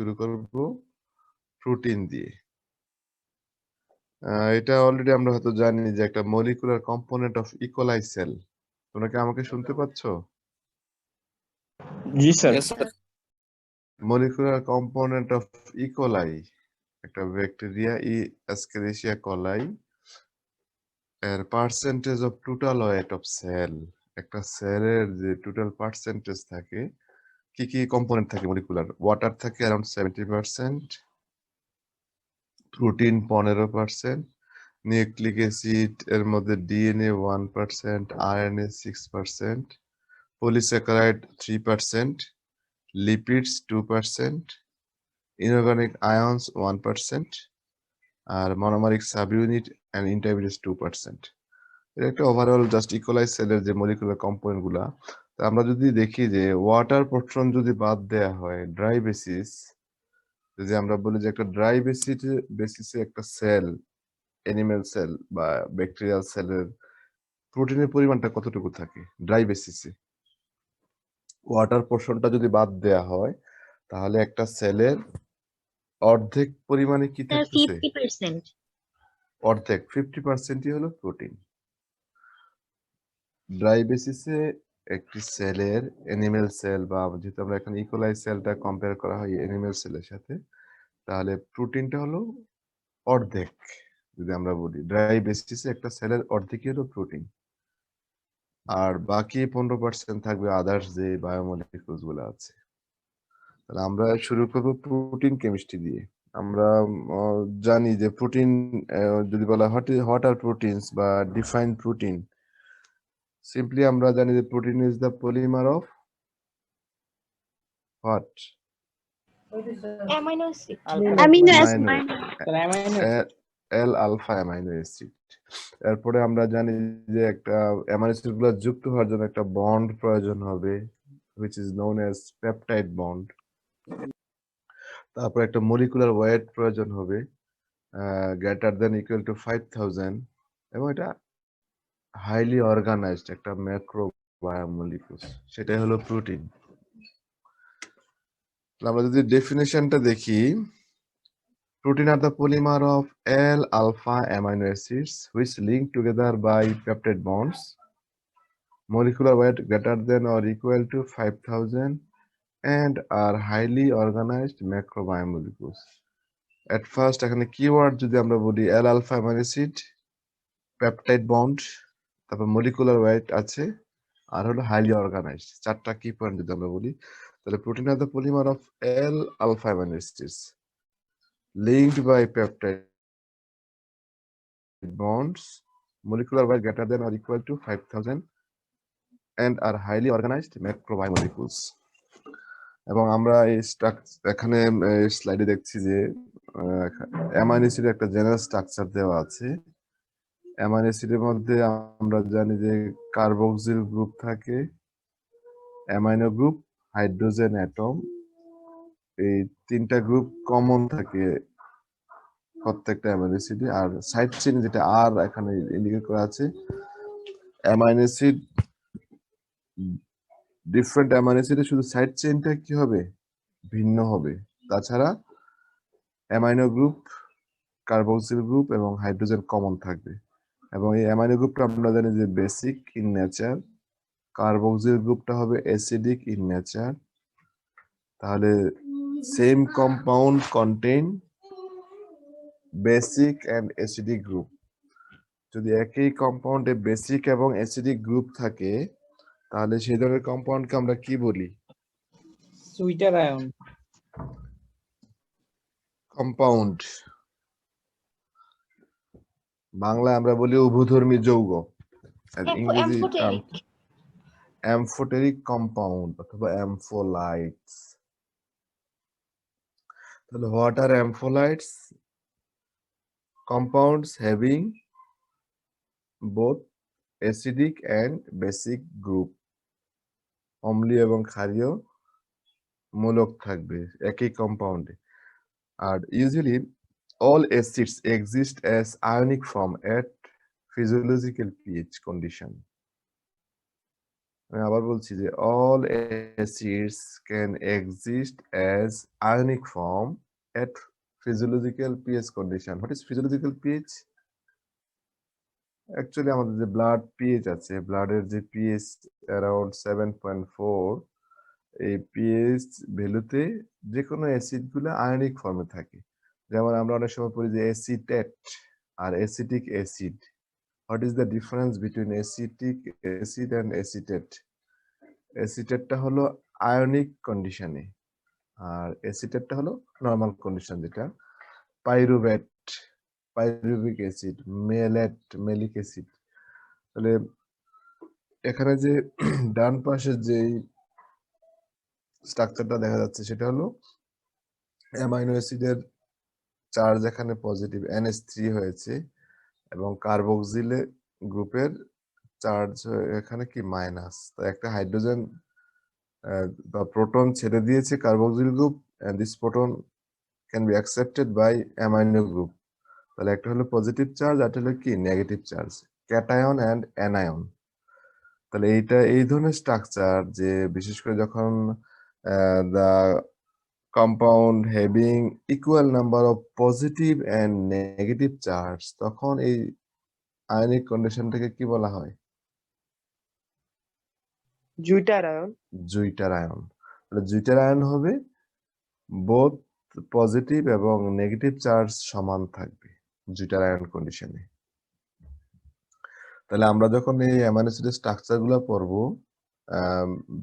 শুরু করব প্রোটিন দিয়ে। এটা অলরেডি আমরা হয়তো জানি যে একটা molecular component of E coli cell. তোমরা কি আমাকে শুনতে পাচ্ছ? জি sir. Molecular component of E coli, একটা ব্যাকটেরিয়া এস্কেরিসিয়া কোলাই এর percentage of total weight of cell, একটা সেলের যে টোটাল পার্সেন্টেজ থাকে, কি কি কম্পোনেন্ট থাকে মলিকুলার, ওয়াটার থাকে অ্যারাউন্ড 70%, প্রোটিন 15%, নিউক্লিক অ্যাসিড এর মধ্যে DNA 1%, RNA 6%, polysaccharide 3%, lipids 2%, inorganic ions 1%, আর মনোমারিক সাবইউনিট এন্ড ইন্টারমিডিয়েট 2%। এটা একটা ওভারঅল জাস্ট ইকোলাই সেলের যে মলিকুলার কম্পোনেন্ট গুলা। তো আমরা যদি দেখি যে ওয়াটার পোর্শন যদি বাদ দেয়া হয়, ড্রাই বেসিস, যদি আমরা বলি যে একটা ড্রাই বেসিসে একটা সেল, অ্যানিমেল সেল বা ব্যাকটেরিয়াল সেলের প্রোটিনের পরিমাণটা কতটুকু থাকে ড্রাই বেসিসে, ওয়াটার পোর্শনটা যদি বাদ দেয়া হয়, তাহলে একটা সেলের অর্ধেক পরিমাণে কি থাকতেছে? 50%। অর্ধেক 50%ই হলো প্রোটিন। ড্রাই বেসিসে একটি সেলের, অ্যানিমেল সেল বা যেহেতু আমরা এখানে ইকোলাই সেলটা কম্পেয়ার করা হয় অ্যানিমেল সেলের সাথে, তাহলে প্রোটিনটা হলো অর্ধেক। যদি আমরা বলি ড্রাই বেসিসে একটা সেলের অর্ধেকই হলো প্রোটিন, আর বাকি 15% থাকবে আদার্স যে বায়োমলিকুলস গুলো আছে। তাহলে আমরা শুরু করবো প্রোটিন কেমিস্ট্রি দিয়ে। আমরা জানি যে প্রোটিন যদি বলা হোয়াট আর প্রোটিনস বা ডিফাইন প্রোটিন, সিম্পলি আমরা জানি যে protein is the polymer of what? Amino acid. L alpha amino acid. এরপরে আমরা জানি যে একটা অ্যামাইনো অ্যাসিড গুলো যুক্ত হওয়ার জন্য একটা বন্ড প্রয়োজন হবে, which is known as peptide bond. তারপর একটা মলিকুলার ওয়েট প্রয়োজন হবে গ্রেটার দেন ইকুয়াল টু 5000, এবং এটা হাইলি অর্গানাইজড একটা ম্যাক্রো বায়োমলিকুলস, সেটাই হলো প্রোটিন। আমরা যদি ডেফিনেশনটা দেখি, protein are the polymer of L-alpha amino acids which link together by peptide bonds. Molecular weight greater than or equal to 5000 and are highly organized macrobiomolecules. At first এখানে keyword যদি আমরা বলি L-alpha amino acid, peptide bond, তারপর molecular weight আছে, আর হলো highly organized। চারটা কি point যদি আমরা বলি, তাহলে protein are the polymer of L-alpha amino acids linked by peptide bonds, molecular weight greater than or equal to 5000 and are highly organized macrobiomolecules. এবং আমরা এই এখানে স্লাইডে দেখছি যে অ্যামাইনো অ্যাসিডের একটা জেনারেল স্ট্রাকচার দেওয়া আছে। অ্যামাইনো অ্যাসিডের মধ্যে আমরা জানি যে কার্বক্সিল গ্রুপ থাকে, অ্যামাইনো গ্রুপ, হাইড্রোজেন অ্যাটম, এই তিনটা গ্রুপ কমন থাকে প্রত্যেকটা অ্যামাইনো অ্যাসিডে। আর সাইড চেইন যেটা আর এখানে ইন্ডিকেট করা আছে, অ্যামাইনো অ্যাসিড ডিফারেন্ট অ্যামাইনো অ্যাসিডে শুধু সাইড চেইনটা কি হবে? ভিন্ন হবে। তাছাড়া অ্যামাইনো গ্রুপ, কার্বক্সিল গ্রুপ এবং হাইড্রোজেন কমন থাকবে। এবং এই অ্যামাইনো গ্রুপটা আমরা জানি যে বেসিক ইন নেচার, কার্বক্সিল গ্রুপটা হবে অ্যাসিডিক ইন নেচার। তাহলে same compound contain basic and acidic group. যদি একই কম্পাউন্ডে বেসিক এবং অ্যাসিডিক গ্রুপ থাকে, তাহলে সেই ধরনের কম্পাউন্ডকে আমরা কি বলি? Zwitterion compound. বাংলায় আমরা বলি উভধর্মী যৌগ, আর ইংরেজি অ্যামফোটেরিক কম্পাউন্ড অথবা অ্যামফোলাইটস। তাহলে what are ampholytes? Compounds having both acidic and basic group, অম্লীয় এবং ক্ষারীয় মূলক থাকবে একই কম্পাউন্ডে। আর usually all acids exist as ionic form at physiological pH condition. আমি আবার বলছি যে all acids can exist as ionic form at physiological pH condition. What is physiological pH? Actually আমাদের যে ব্লাড পিএইচ আছে, ব্লাডের যে পিএইচ অ্যারাউন্ড 7.4, এই পিএইচ ভ্যালুতে যে কোনো অ্যাসিড গুলো আয়নিক ফর্মে থাকে। যেমন আমরা অনেক সময় পড়ি যে অ্যাসিটেট আর acetic acid. What is the difference between acetic acid and acetate? অ্যাসিটেটটা হলো আয়নিক কন্ডিশনে, আর অ্যাসিটেটটা হলো নর্মাল কন্ডিশন, যেটা pyruvate, pyruvic acid, malate, malic acid. তাহলে এখানে যে ডান পাশে যেই স্ট্রাকচারটা দেখা যাচ্ছে সেটা হলো অ্যামাইনো অ্যাসিডের চার্জ এখানে পজিটিভ NH3 হয়েছে, এবং কার্বক্সিলে গ্রুপের চার্জ এখানে কি মাইনাস। তো একটা হাইড্রোজেন বা প্রোটন ছেড়ে দিয়েছে carboxyl group, and this proton can be accepted by amino group. তাহলে একটা হলো পজিটিভ চার্জ, আর হলো কি negative charge, cation and anion. তাহলে এইটা এই ধরনের স্ট্রাকচার যে বিশেষ করে যখন the compound having equal number of positive and negative charge, তখন এই আয়নিক কন্ডিশনটাকে কি বলা হয়? Zwitterion. Zwitterion. তাহলে জুইটার আয়ন হবে বোথ পজিটিভ এবং নেগেটিভ চার্জ সমান থাকবে জুইটার আয়ন কন্ডিশনে। তাহলে আমরা যখন এই অ্যামাইনো অ্যাসিডের স্ট্রাকচার গুলো পড়বো,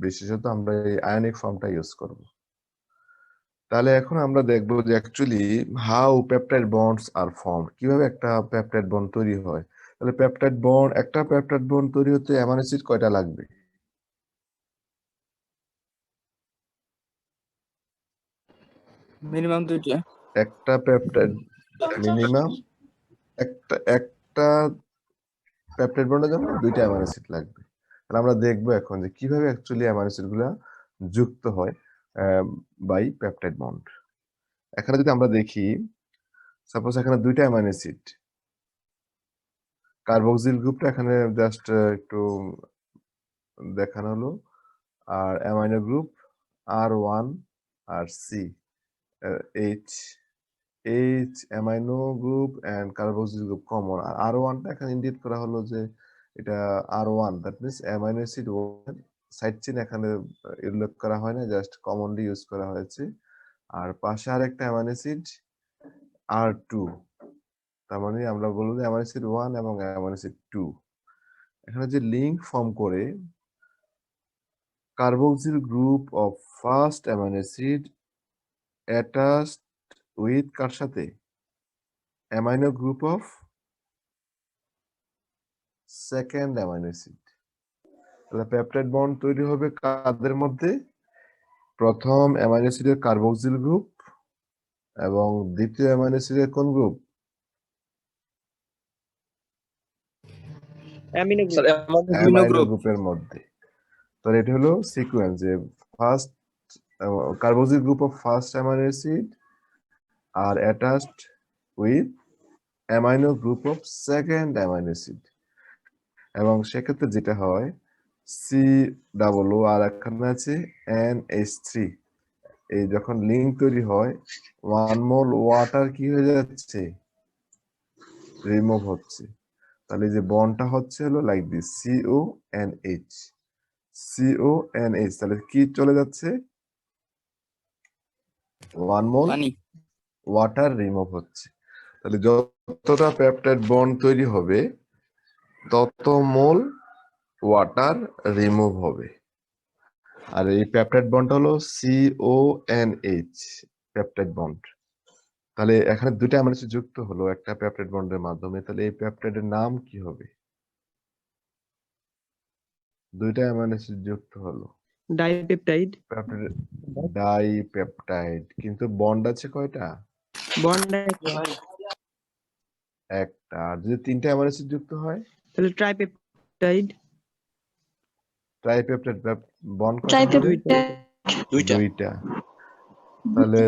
বিশেষত আমরা এই আয়নিক ফর্মটা ইউজ করব। তাহলে এখন আমরা দেখবো যে actually how peptide bonds are form, কিভাবে একটা পেপটাইড বন্ড তৈরি হয়। তাহলে পেপটাইড বন্ড, একটা পেপটাইড বন্ড তৈরি হতে অ্যামাইনো অ্যাসিড কয়টা লাগবে? মিনিমাম 2টা। একটা পেপটাইড মিনিমাম একটা পেপটাইড বন্ডের জন্য 2টা অ্যামাইনো অ্যাসিড লাগবে। তাহলে আমরা দেখবো এখন যে কিভাবে অ্যাকচুয়ালি অ্যামাইনো অ্যাসিড গুলা যুক্ত হয় বাই পেপটাইড বন্ড। এখানে যদি আমরা দেখি, সাপোজ এখানে 2টা অ্যামাইনো অ্যাসিড, কার্বক্সিল গ্রুপটা এখানে জাস্ট একটু দেখানো হলো, আর অ্যামাইনো গ্রুপ R1 আর C, H amino group and carboxyl group common, আর R1 টা এখানে ইন্ডিকেট করা হলো যে এটা R1, that means amino acid side chain এখানে উল্লেখ করা হয় না, জাস্ট কমনলি ইউজ করা হয়েছে। আর পাশে আরেকটা অ্যামাইনো অ্যাসিড R2, তার মানে আমরা বলবো যে অ্যামাইনো অ্যাসিড 1 এবং অ্যামাইনো অ্যাসিড 2 এখানে যে লিংক ফর্ম করে carboxyl group of first amino acid attached with কার সাথে? amino group of second amino acid। তাহলে পেপটাইড বন্ড তৈরি হবে কাদের মধ্যে? প্রথম অ্যামাইনো অ্যাসিডের কার্বক্সিল গ্রুপ এবং দ্বিতীয় অ্যামাইনো অ্যাসিডের কোন গ্রুপ? অ্যামাইনো গ্রুপের মধ্যে। তাহলে এটা হলো সিকোয়েন্স যে first carboxyl group of first amino acid R attached with amino group of second amino acid, এবং সেক্ষেত্রে যেটা হয় COO আর এখানে আছে NH3, এই যখন লিংক তৈরি হয় 1 মোল ওয়াটার কি হয়ে যাচ্ছে? রিমুভ হচ্ছে। তাহলে যে বন্ডটা হচ্ছে হলো লাইক দিস CONH, CONH, তাহলে কি চলে যাচ্ছে? 1 মোল ওয়াটার রিমুভ হচ্ছে। তাহলে যতটা পেপটাইড বন্ড তৈরি হবে তত মোল ওয়াটার রিমুভ হবে। আর এই পেপটাইড বন্ড হলো CONH, পেপটাইড বন্ড। তাহলে এখানে 2টা অ্যামাইনো অ্যাসিড যুক্ত হলো একটা পেপটাইড বন্ডের মাধ্যমে। তাহলে এই পেপটাইডের নাম কি হবে? 2টা অ্যামাইনো অ্যাসিড যুক্ত হলো, ডাইপেপটাইড। ডাইপেপটাইড। কিন্তু বন্ড আছে কয়টা? বন্ড একটা। আর যদি 3টা অ্যামাইনো অ্যাসিড যুক্ত হয় তাহলে ট্রাইপেপটাইড। ট্রাইপেপটাইড বন্ড কয়টা হবে? 2টা। তাহলে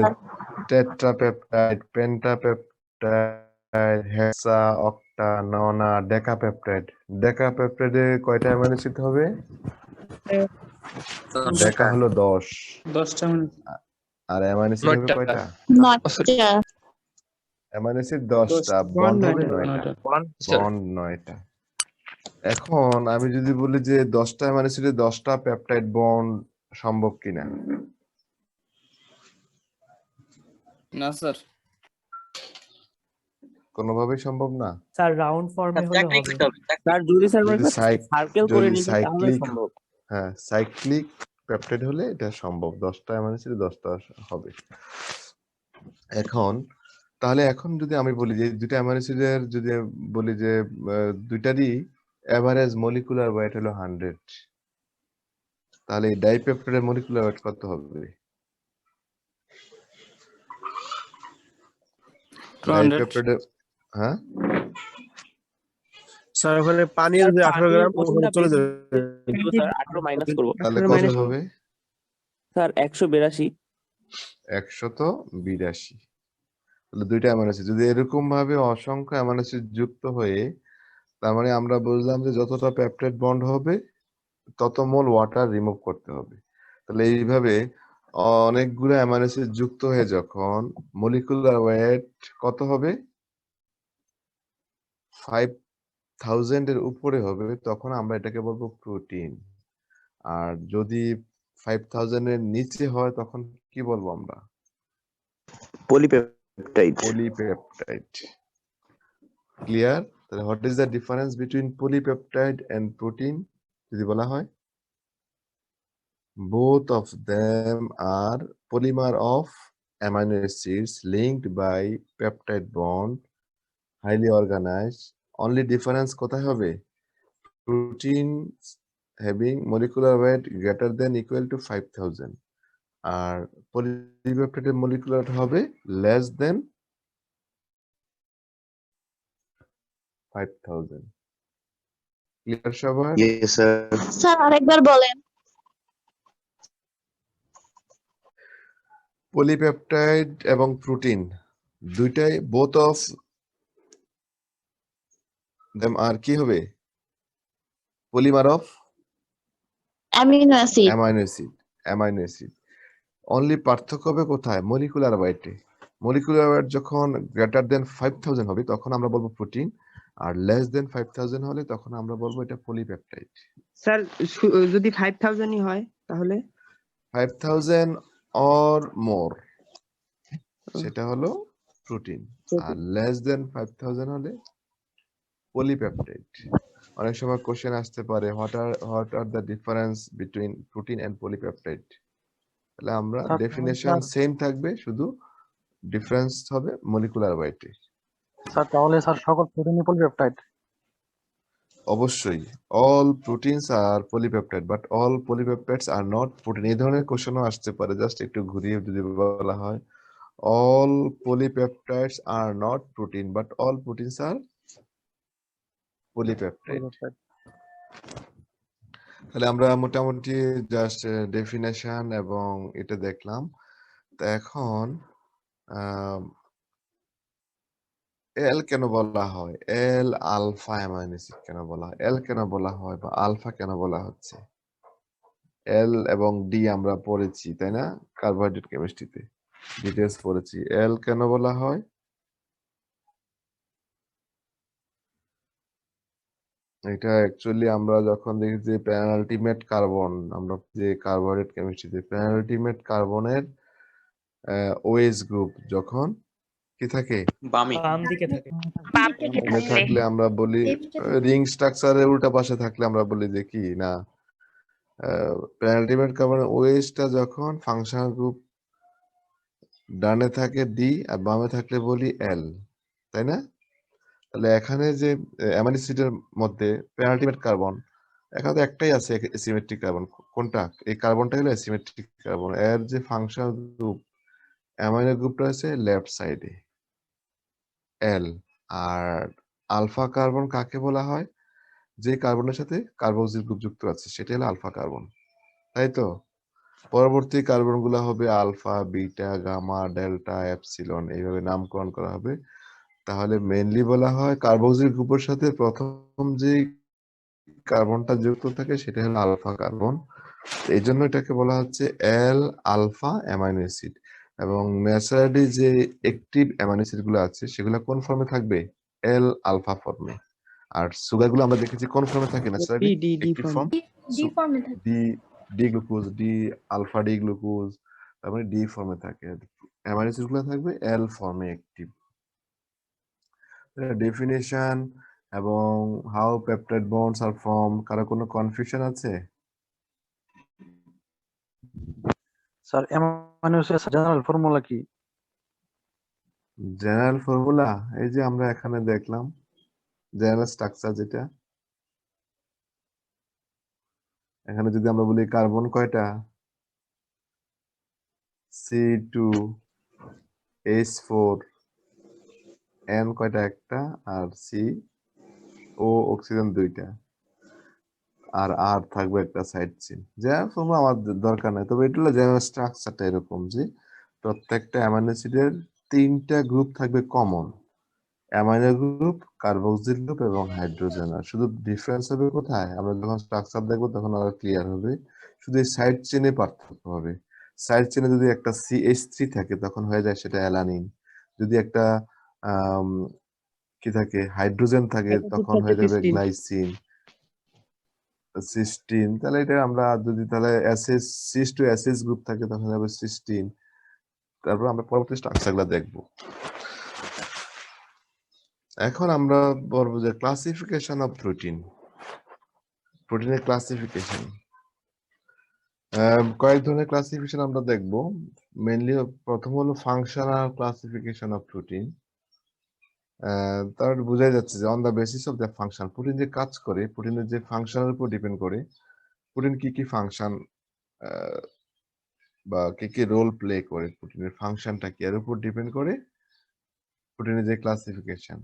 টেট্রাপেপটাইড, পেন্টাপেপটাইড, হেক্সা, অক্টা, ননা, ডেকাপেপটাইড। ডেকাপেপটাইডে কয়টা অ্যামাইনো অ্যাসিড হবে? ডেকা হলো 10 10টা আর অ্যামাইনো অ্যাসিড হবে 9টা কয়টা? 9টা। অ্যামাইনো অ্যাসিড 10টা, 10টা, বন্ড বন্ড হবে 9টা। 9টা। বন্ড 9টা। এখন আমি যদি বলি যে 10টা অ্যামাইনো অ্যাসিডে 10টা পেপটাইড বন্ড সম্ভব কিনা? না স্যার। কোনোভাবেই সম্ভব না। স্যার রাউন্ড ফর্মে হলে হবে স্যার যদি স্যার যদি সার্কেল করে যদি নিই তাহলে সাইক্লিক সম্ভব। হ্যাঁ, সাইক্লিক পেপটাইড হলে এটা সম্ভব, 10টা অ্যামাইনো অ্যাসিডে 10টা হবে। এখন যদি আমি বলি যে দুইটা অ্যামাইনো অ্যাসিডের যদি বলি যে দুইটারই এভারেজ মলিকুলার ওয়েট হলো 100, তাহলে এই ডাইপেপটাইডের মলিকুলার ওয়েট কত হবে? 200 ডাইপেপটাইডের হ্যাঁ স্যার ওখানে পানির যে 18 গ্রাম ওখানে চলে যাবে। স্যার 18 মাইনাস করব। তাহলে 18 কত minus হবে? স্যার 182। 182। তাহলে দুইটা অ্যামাইনো অ্যাসিড যদি এরকম ভাবে অসংখ্য অ্যামাইনো অ্যাসিড যুক্ত হয়ে, তার মানে আমরা বুঝলাম যে যতটা পেপটাইড বন্ড হবে তত মোল ওয়াটার রিমুভ করতে হবে। তাহলে এইভাবে অনেকগুলো অ্যামাইনো অ্যাসিড যুক্ত হয়ে যখন মলিকুলার ওয়েট কত হবে? 5000 এর উপরে হবে, তখন আমরা এটাকে বলবো প্রোটিন। আর যদি 5000 এর নিচে হয় তখন কি বলবো আমরা? পলিপেপটাইড। পলিপেপটাইড। ক্লিয়ার? তাহলে what is the difference between polypeptide and protein যদি বলা হয়? Both of them are polymer of amino acids linked by peptide bond, highly organized. Only difference কোথায় হবে? Proteins having molecular weight greater than equal to 5000 আর পলিপেপটাইডের molecular weight হবে less than 5000। Clear সবার? Yes sir. Sir আরেকবার বলেন। Polypeptide এবং protein দুইটাই বোথ অফ দেম আর কি হবে? Polymer of amino acid. Amino acid. Only পার্থক্য হবে কোথায়? মলিকুলার ওয়েটে। মলিকুলার ওয়েট যখন গ্রেটার দেন 5000 হবে তখন আমরা বলবো প্রোটিন, আর লেস দেন 5000 হলে তখন আমরা বলবো এটা পলিপেপটাইড। স্যার যদি 5000 ই হয় তাহলে 5000 অর মোর সেটা হলো প্রোটিন, আর লেস দেন 5000 হলে পলিপেপটাইড। অনেক সময় কোশ্চেন আসতে পারে what are the difference between protein and polypeptide. তাহলে আমরা ডেফিনেশন সেম থাকবে, শুধু ডিফারেন্স হবে মলিকুলার ওয়েটে। স্যার তাহলে স্যার সকল প্রোটিনই পলিপেপটাইড? অবশ্যই all proteins are polypeptide, but all polypeptides are not protein. এই ধরনের কোশ্চেনও আসতে পারে, জাস্ট একটু ঘুরিয়ে যদি বলা হয় all polypeptides are not protein but all proteins are polypeptide. তাহলে আমরা মোটামুটি জাস্ট ডেফিনেশন এবং এটা দেখলাম। তো এখন এল কেন বলা হয়, এল আলফা অ্যামাইনো অ্যাসিড কেন বলা হয়, এল কেন বলা হয় বা আলফা কেন বলা হচ্ছে? এল এবং ডি আমরা পড়েছি তাই না, কার্বোহাইড্রেট কেমিস্ট্রিতে ডিটেলস পড়েছি। এল কেন বলা হয়? এটা অ্যাকচুয়ালি আমরা যখন দেখি যে পেনাল্টিমেট কার্বন, আমরা যে কার্বোহাইড্রেট কেমিস্ট্রিতে পেনাল্টিমেট কার্বনের ওএইচ গ্রুপ যখন কি থাকে বাম দিকে থাকে। বামে থাকলে আমরা বলি, রিং স্ট্রাকচারের উল্টা পাশে থাকলে আমরা বলি যে কি না, পেনাল্টিমেট কার্বনের ওএইচটা যখন ফাংশনাল গ্রুপ ডানে থাকে ডি আর বামে থাকলে বলি এল, তাই না? তাহলে এখানে যে অ্যামাইনো অ্যাসিডের মধ্যে পেনাল্টিমেট কার্বন এখানে তো একটাই আছে অ্যাসিমেট্রিক কার্বন, কোনটা? এই কার্বনটা হলো অ্যাসিমেট্রিক কার্বন। এর যে ফাংশনাল গ্রুপ অ্যামাইনো গ্রুপটা আছে লেফট সাইডে এল। আর আলফা কার্বন কাকে বলা হয়? যে কার্বনের সাথে কার্বক্সিল গ্রুপ যুক্ত আছে সেটা হলো আলফা কার্বন, তাই তো? পরবর্তী কার্বন গুলা হবে alpha, beta, gamma, delta, epsilon, এইভাবে নামকরণ করা হবে। তাহলে মেইনলি বলা হয় কার্বক্সিল গ্রুপের সাথে প্রথম যে কার্বনটা যুক্ত থাকে সেটা হলো আলফা কার্বন। এই জন্য এটাকে বলা হচ্ছে এল আলফা অ্যামাইনো অ্যাসিড। এবং ন্যাচারালি যে অ্যাক্টিভ অ্যামাইনো অ্যাসিড গুলো আছে সেগুলো কোন ফর্মে থাকবে? এল আলফা ফর্মে। আর সুগার গুলো আমরা দেখেছি কোন ফর্মে থাকে naturally? D D active form. Form D D glucose, D alpha D glucose, তারপরে ডি ফর্মে থাকে। অ্যামাইনো অ্যাসিড গুলো থাকবে এল ফর্মে অ্যাক্টিভ। ডেফিনেশন এবং how peptide bonds are form, কারো কোনো কনফিউশন আছে? Sir amino acid general formula কি? জেনারেল ফর্মুলা এই যে আমরা এখানে দেখলাম, জেনারেল স্ট্রাকচার যেটা এখানে যদি আমরা বলি কার্বন কয়টা? C2H4, N কয়টা? একটা, আর CO অক্সিজেন দুইটা, আর আর থাকবে একটা সাইড চেইন। জেনারেল ফর্মুলা আমার দরকার নাই, তবে এটা হলো জেনারেল স্ট্রাকচারটা এরকম যে প্রত্যেকটা অ্যামাইনো অ্যাসিডের 3টা গ্রুপ থাকবে common, amino group, carboxyl group এবং হাইড্রোজেন। আর শুধু ডিফারেন্স হবে কোথায়? আমরা যখন স্ট্রাকচার দেখবো তখন আরো ক্লিয়ার হবে। শুধু এই সাইড চেনে পার্থক্য হবে। সাইড চেনে যদি একটা CH3 থাকে তখন হয়ে যায় সেটা অ্যালানিন। যদি একটা আম, কি থাকে, হাইড্রোজেন থাকে তখন হয়ে যাবে সিস্টিন। Glycine, Sistine. তাহলে এটা আমরা যদি তাহলে অ্যাসিড সিস টু অ্যাসিড গ্রুপ থাকে তখন হবে সিস্টিন। তারপর আমরা পরবর্তী স্ট্রাকচারগুলো দেখবো। এখন আমরা বলবো যে ক্লাসিফিকেশন অফ প্রোটিন। প্রোটিনের ক্লাসিফিকেশন কয়েক ধরনের ক্লাসিফিকেশন আমরা দেখব। মেইনলি প্রথম হলো ফাংশনাল ক্লাসিফিকেশন অফ প্রোটিন। তার বোঝাই যাচ্ছে যে on the basis of the function, protein যে কাজ করে, প্রোটিনের যে ফাংশনের উপর ডিপেন্ড করে, প্রোটিন কি কি ফাংশন বা কি কি রোল প্লে করে, প্রোটিনের ফাংশনটা কি, এর উপর ডিপেন্ড করে প্রোটিনের যে ক্লাসিফিকেশন।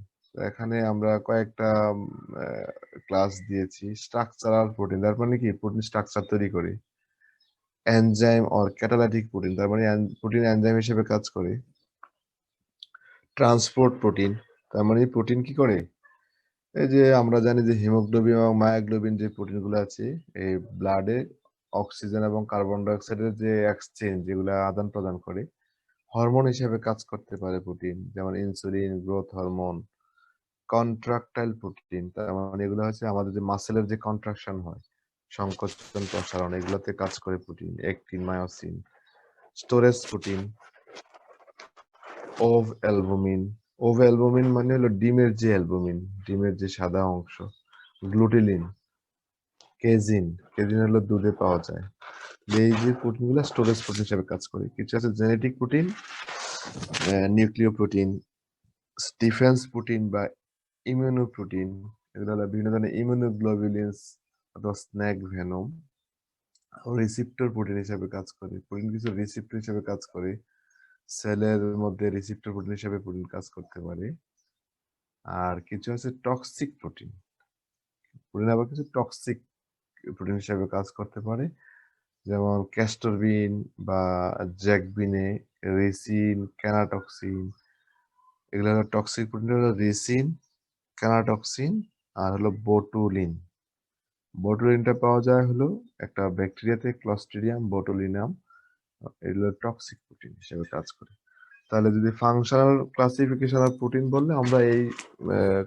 এখানে আমরা কয়েকটা ক্লাস দিয়েছি। স্ট্রাকচারাল প্রোটিন, তার মানে কি প্রোটিন স্ট্রাকচার তৈরি করে। এনজাইম অর ক্যাটালাইটিক প্রোটিন, তার মানে প্রোটিন এনজাইম হিসেবে কাজ করে। ট্রান্সপোর্ট প্রোটিন, তার মানে প্রোটিন কি করে, এই যে আমরা জানি যে হিমোগ্লোবিন এবং মায়োগ্লোবিন যে প্রোটিন গুলো আছে, এই ব্লাডে অক্সিজেন এবং কার্বন ডাই অক্সাইডের যে এক্সচেঞ্জ, যেগুলো আদান প্রদান করে, হরমোন হিসেবে কাজ করতে পারে প্রোটিন, যেমন ইনসুলিন, গ্রোথ হরমোন। কন্ট্রাকটাইল প্রোটিন, তার মানে এগুলো হচ্ছে আমাদের যে মাসেলের যে কন্ট্রাকশন হয়, সংকোচন প্রসারণ, এগুলোতে কাজ করে protein, actin, myosin. Storage protein, of albumin. Of albumin মানে হলো ডিমের যে অ্যালবুমিন, ডিমের যে সাদা অংশ। গ্লুটিলিন, কেজিন, কেজিন হলো দুধে পাওয়া যায়। এই যে প্রোটিন গুলো স্টোরেজ প্রোটিন হিসেবে কাজ করে। কিছু আছে জেনেটিক প্রোটিন, নিউক্লিয় প্রোটিন, ডিফেন্স প্রোটিন বা ইমিউনো প্রোটিন। এগুলো হলো বিভিন্ন ধরনের ইমিউনোগ্লোবুলিনস অথবা স্নেক ভেনম। রিসিপ্টর প্রোটিন হিসেবে কাজ করে। প্রোটিন কিছু রিসিপ্টর হিসেবে কাজ করে, সেলের মধ্যে রিসিপ্টর প্রোটিন হিসেবে প্রোটিন কাজ করতে পারে। আর কিছু আছে টক্সিক প্রোটিন, প্রোটিন আবার কিছু টক্সিক প্রোটিন হিসেবে কাজ করতে পারে, যেমন ক্যাস্টরবিন বা জ্যাকবিনে রেসিন, ক্যানাটক্সিন। এগুলো হলো টক্সিক প্রোটিন, হলো রেসিন, ক্যানাটক্সিন আর হলো বোটুলিন। বোটুলিনটা পাওয়া যায় হলো একটা ব্যাকটেরিয়াতে, ক্লস্ট্রিডিয়াম বোটুলিনাম। এগুলো টক্সিক প্রোটিন হিসেবে কাজ করে। তাহলে যদি ফাংশনাল ক্লাসিফিকেশন অফ প্রোটিন বললে আমরা এই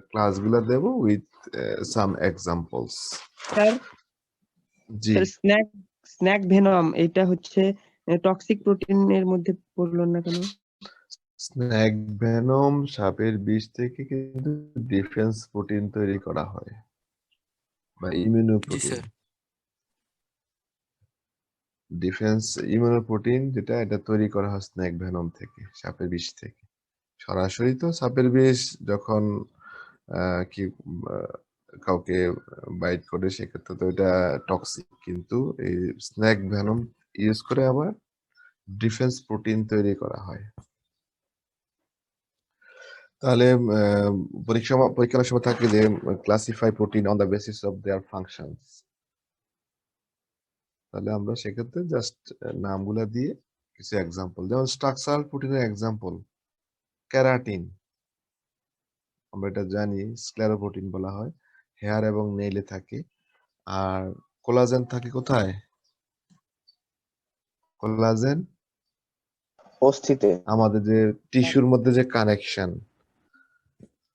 ক্লাসগুলো দেব উইথ সাম এক্সাম্পলস। স্যার জি, স্ন্যাক ভেনম এটা হচ্ছে টক্সিক প্রোটিনের মধ্যে পড়লো না কেন? স্নেক ভেনম সাপের বিষ থেকে কিন্তু ডিফেন্স প্রোটিন তৈরি করা হয় বা immuno protein. Defence immuno protein যেটা, এটা তৈরি করা হয় স্নেক ভেনম থেকে, সাপের বিষ থেকে। সরাসরি তো সাপের বিষ যখন কি কাউকে বাইট করে সেক্ষেত্রে তো এটা টক্সিক, কিন্তু এই স্নেক ভেনম ইউজ করে আবার ডিফেন্স প্রোটিন তৈরি করা হয়। তাহলে পরীক্ষার সময় থাকে যে classify protein on the basis of there functions. তাহলে আমরা সেক্ষেত্রে জাস্ট নামগুলা দিয়ে কিছু এক্সাম্পল, যেমন স্ট্রাকচারাল প্রোটিনের এক্সাম্পল ক্যারাটিন। আমরা এটা জানি, স্ক্লেরোপ্রোটিন বলা হয়, হেয়ার এবং নেইলে থাকে। আর কোলাজেন থাকে কোথায়? কোলাজেন অস্থিতে। আমাদের যে টিস্যুর মধ্যে যে কানেকশন,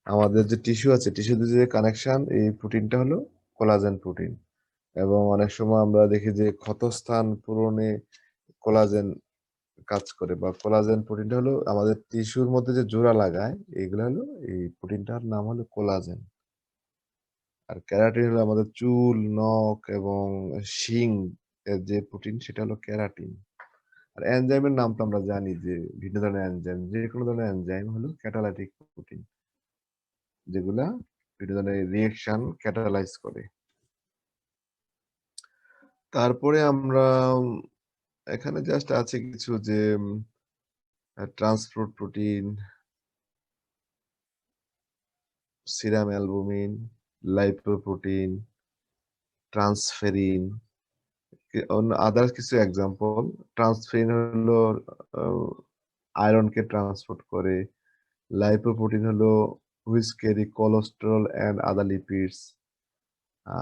আমাদের যে টিস্যু আছে, টিস্যুতে যে কানেকশন, এই প্রোটিনটা হলো কোলাজেন প্রোটিন। এবং অনেক সময় আমরা দেখি যে ক্ষতস্থান পূরণে কোলাজেন কাজ করে, বা কোলাজেন প্রোটিনটা হলো আমাদের টিস্যুর মধ্যে যে জোড়া লাগায়, এইগুলো হলো, এই প্রোটিনটার নাম হলো কোলাজেন। আর ক্যারাটিন হলো আমাদের চুল, নখ এবং শিং এর যে প্রোটিন, সেটা হলো ক্যারাটিন। আর এনজাইমের নাম তো আমরা জানি যে ভিন্ন ধরনের এনজাইম, যে কোনো ধরনের এনজাইম হলো ক্যাটালাইটিক প্রোটিন, যেগুলা বিভিন্ন ধরনের রিঅ্যাকশন ক্যাটালাইজ করে। তারপরে আমরা এখানে জাস্ট আছে কিছু যে transport protein, serum albumin, lipoprotein, transferrin, other কিছু এক্সাম্পল। ট্রান্সফেরিন হলো আয়রনকে ট্রান্সপোর্ট করে, লাইপোপ্রোটিন হলো which carry cholesterol and other lipids.